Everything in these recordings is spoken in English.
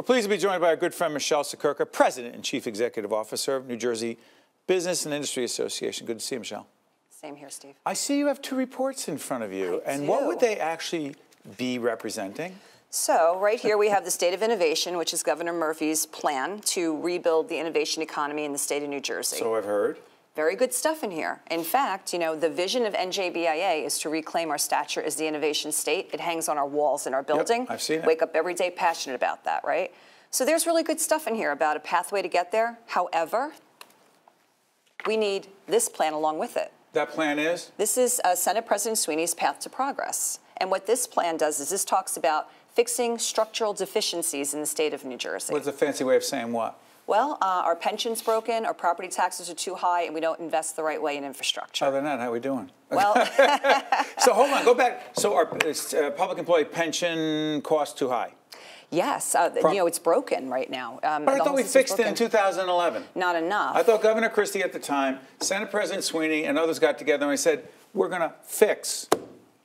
pleased to be joined by our good friend Michele Siekerka, President and Chief Executive Officer of New Jersey Business and Industry Association. Good to see you, Michele. Same here, Steve. I see you have two reports in front of you. I and do. What would they actually be representing? So right here we have the State of Innovation, which is Governor Murphy's plan to rebuild the innovation economy in the state of New Jersey. So I've heard. Very good stuff in here. In fact, you know, the vision of NJBIA is to reclaim our stature as the innovation state. It hangs on our walls in our building. Yep, I've seen it. Wake up every day passionate about that, right? So there's really good stuff in here about a pathway to get there. However, we need this plan along with it. That plan is? This is Senate President Sweeney's Path to Progress. And what this plan does is this talks about fixing structural deficiencies in the state of New Jersey. What's a fancy way of saying what? Well, our pension's broken, our property taxes are too high, and we don't invest the right way in infrastructure. Other than that, how are we doing? Well, so hold on, go back. So our public employee pension costs too high? Yes, you know, it's broken right now. But I thought we fixed it in 2011. Not enough. I thought Governor Christie at the time, Senate President Sweeney, and others got together and said, we're going to fix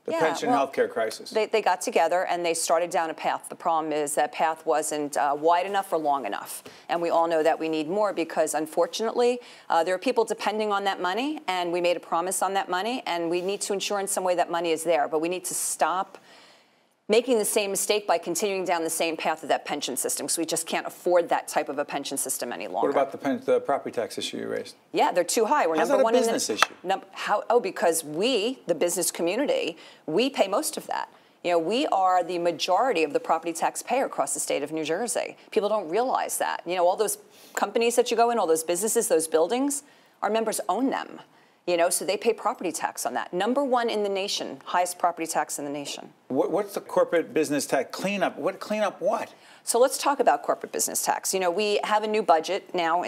the pension and health care crisis. They got together and they started down a path. The problem is that path wasn't wide enough or long enough. And we all know that we need more because, unfortunately, there are people depending on that money, and we made a promise on that money, and we need to ensure in some way that money is there. But we need to stop making the same mistake by continuing down the same path of that pension system, because we just can't afford that type of a pension system any longer. What about the property tax issue you raised? Yeah, they're too high. We're How's number that one a business issue? Because we, the business community, we pay most of that. You know, we are the majority of the property tax payer across the state of New Jersey. People don't realize that. You know, all those companies that you go in, all those businesses, those buildings, our members own them. You know, so they pay property tax on that. Number one in the nation, highest property tax in the nation. What's the corporate business tax cleanup? Cleanup what? So let's talk about corporate business tax. You know, we have a new budget now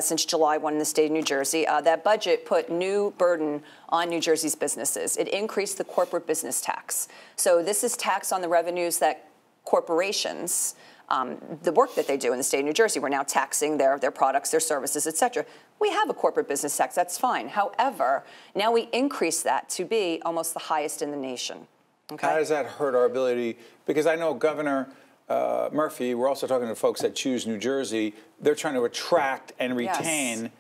since July 1 in the state of New Jersey. That budget put new burden on New Jersey's businesses. It increased the corporate business tax. So this is tax on the revenues that corporations, the work that they do in the state of New Jersey. We're now taxing their products, their services, et cetera. We have a corporate business tax, that's fine. However, now we increase that to be almost the highest in the nation. Okay? How does that hurt our ability? Because I know Governor Murphy, we're also talking to folks that choose New Jersey, they're trying to attract and retain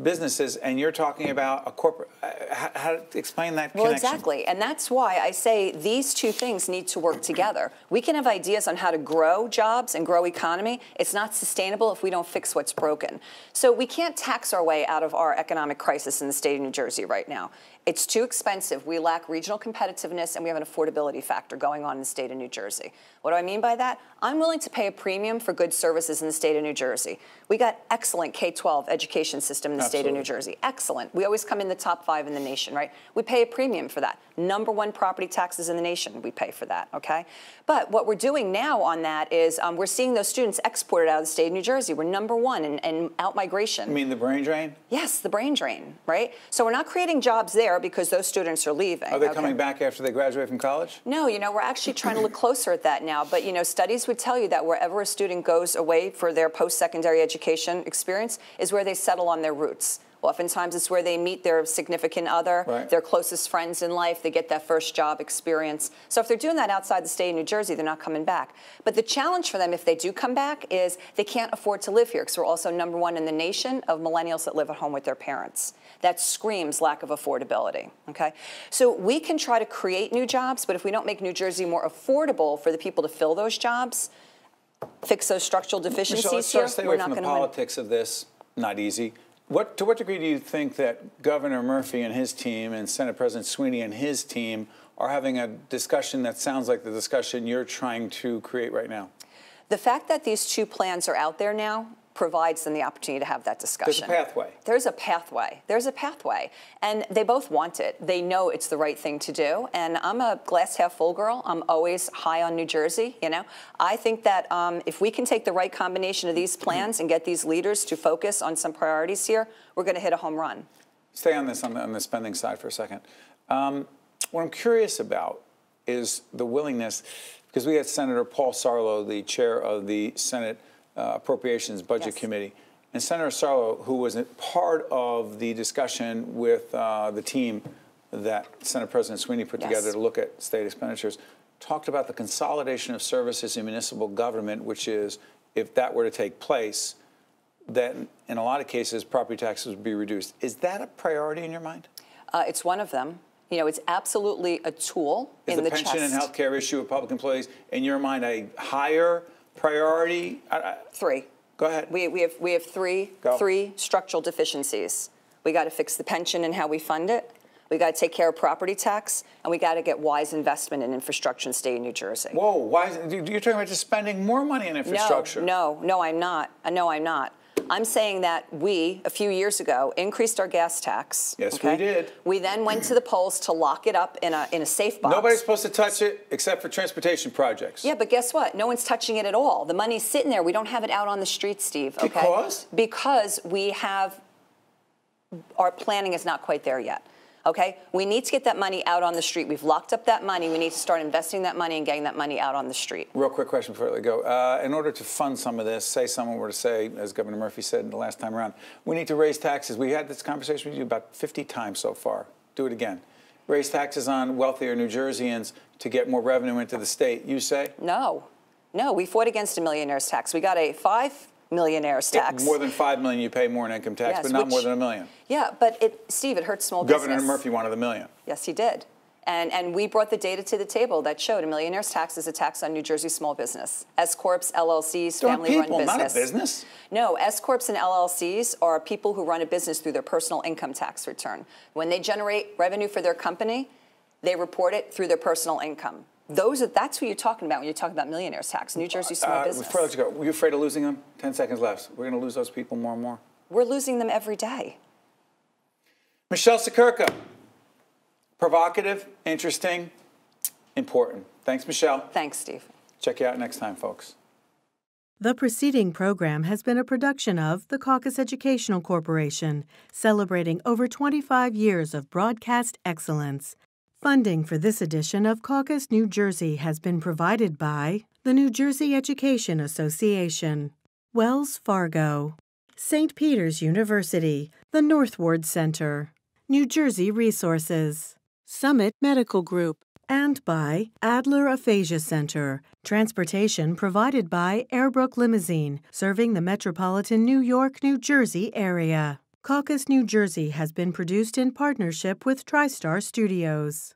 businesses, and you're talking about a corporate. How to explain that connection? Well, exactly, and that's why I say these two things need to work together. We can have ideas on how to grow jobs and grow economy. It's not sustainable if we don't fix what's broken. So we can't tax our way out of our economic crisis in the state of New Jersey right now. It's too expensive. We lack regional competitiveness, and we have an affordability factor going on in the state of New Jersey. What do I mean by that? I'm willing to pay a premium for good services in the state of New Jersey. We got excellent K-12 education system in the state of New Jersey. Excellent. We always come in the top 5 in the nation, right? We pay a premium for that. Number 1 property taxes in the nation, we pay for that, okay? But what we're doing now on that is we're seeing those students exported out of the state of New Jersey. We're number 1 in out-migration. You mean the brain drain? Yes, the brain drain, right? So we're not creating jobs there because those students are leaving. Are they coming back after they graduate from college? No, you know, we're actually trying to look closer at that now. But, you know, studies would tell you that wherever a student goes away for their post-secondary education experience is where they settle on their roots. Oftentimes it's where they meet their significant other, their closest friends in life. They get that first job experience. So if they're doing that outside the state of New Jersey, they're not coming back. But the challenge for them, if they do come back, is they can't afford to live here because we're also number 1 in the nation of millennials that live at home with their parents. That screams lack of affordability, okay? So we can try to create new jobs, but if we don't make New Jersey more affordable for the people to fill those jobs, fix those structural deficiencies we're not going to win. Politics of this, not easy. To what degree do you think that Governor Murphy and his team and Senate President Sweeney and his team are having a discussion that sounds like the discussion you're trying to create right now? The fact that these two plans are out there now provides them the opportunity to have that discussion. There's a pathway. There's a pathway. There's a pathway. And they both want it. They know it's the right thing to do. And I'm a glass half full girl. I'm always high on New Jersey, you know. I think that if we can take the right combination of these plans and get these leaders to focus on some priorities here, we're going to hit a home run. Stay on this, on the spending side for a second. What I'm curious about is the willingness, because we had Senator Paul Sarlo, the chair of the Senate Appropriations Budget Committee, and Senator Sarlo, who was a part of the discussion with the team that Senate President Sweeney put together to look at state expenditures, talked about the consolidation of services in municipal government, which is if that were to take place, then in a lot of cases, property taxes would be reduced. Is that a priority in your mind? It's one of them. You know, it's absolutely a tool in the chest. Is the pension and health care issue of public employees, in your mind, a higher priority? Three. Go ahead. We have three structural deficiencies. We got to fix the pension and how we fund it. We got to take care of property tax, and we got to get wise investment in infrastructure in the state of New Jersey. Whoa, you're talking about just spending more money on infrastructure. No, I'm not. No, I'm not. I'm saying that we, a few years ago, increased our gas tax. Yes, we did. We then went to the polls to lock it up in a safe box. Nobody's supposed to touch it except for transportation projects. Yeah, but guess what? No one's touching it at all. The money's sitting there. We don't have it out on the street, Steve. Okay? Because? Because our planning is not quite there yet. Okay? We need to get that money out on the street. We've locked up that money. We need to start investing that money and getting that money out on the street. Real quick question before I let go. In order to fund some of this, say someone were to say, as Governor Murphy said the last time around, we need to raise taxes. We had this conversation with you about 50 times so far. Do it again. Raise taxes on wealthier New Jerseyans to get more revenue into the state. You say? No. No, we fought against a millionaire's tax. We got a $5 millionaire's tax. More than $5 million you pay more in income tax, yes, but not more than $1 million. Yeah, but Steve, it hurts small business. Governor Murphy wanted $1 million. Yes, he did. And we brought the data to the table that showed a millionaire's tax is a tax on New Jersey small business. S-corps, LLCs, family-run business. Not a business. No, S-corps and LLCs are people who run a business through their personal income tax return. When they generate revenue for their company, they report it through their personal income. That's what you're talking about when you're talking about millionaire's tax, New Jersey small business. Before I let you go, were you afraid of losing them? 10 seconds left. We're going to lose those people more and more. We're losing them every day. Michele Siekerka. Provocative, interesting, important. Thanks, Michele. Thanks, Steve. Check you out next time, folks. The preceding program has been a production of the Caucus Educational Corporation, celebrating over 25 years of broadcast excellence. Funding for this edition of Caucus New Jersey has been provided by the New Jersey Education Association, Wells Fargo, St. Peter's University, the Northward Center, New Jersey Resources, Summit Medical Group, and by Adler Aphasia Center, transportation provided by Airbrook Limousine, serving the metropolitan New York, New Jersey area. Caucus New Jersey has been produced in partnership with TriStar Studios.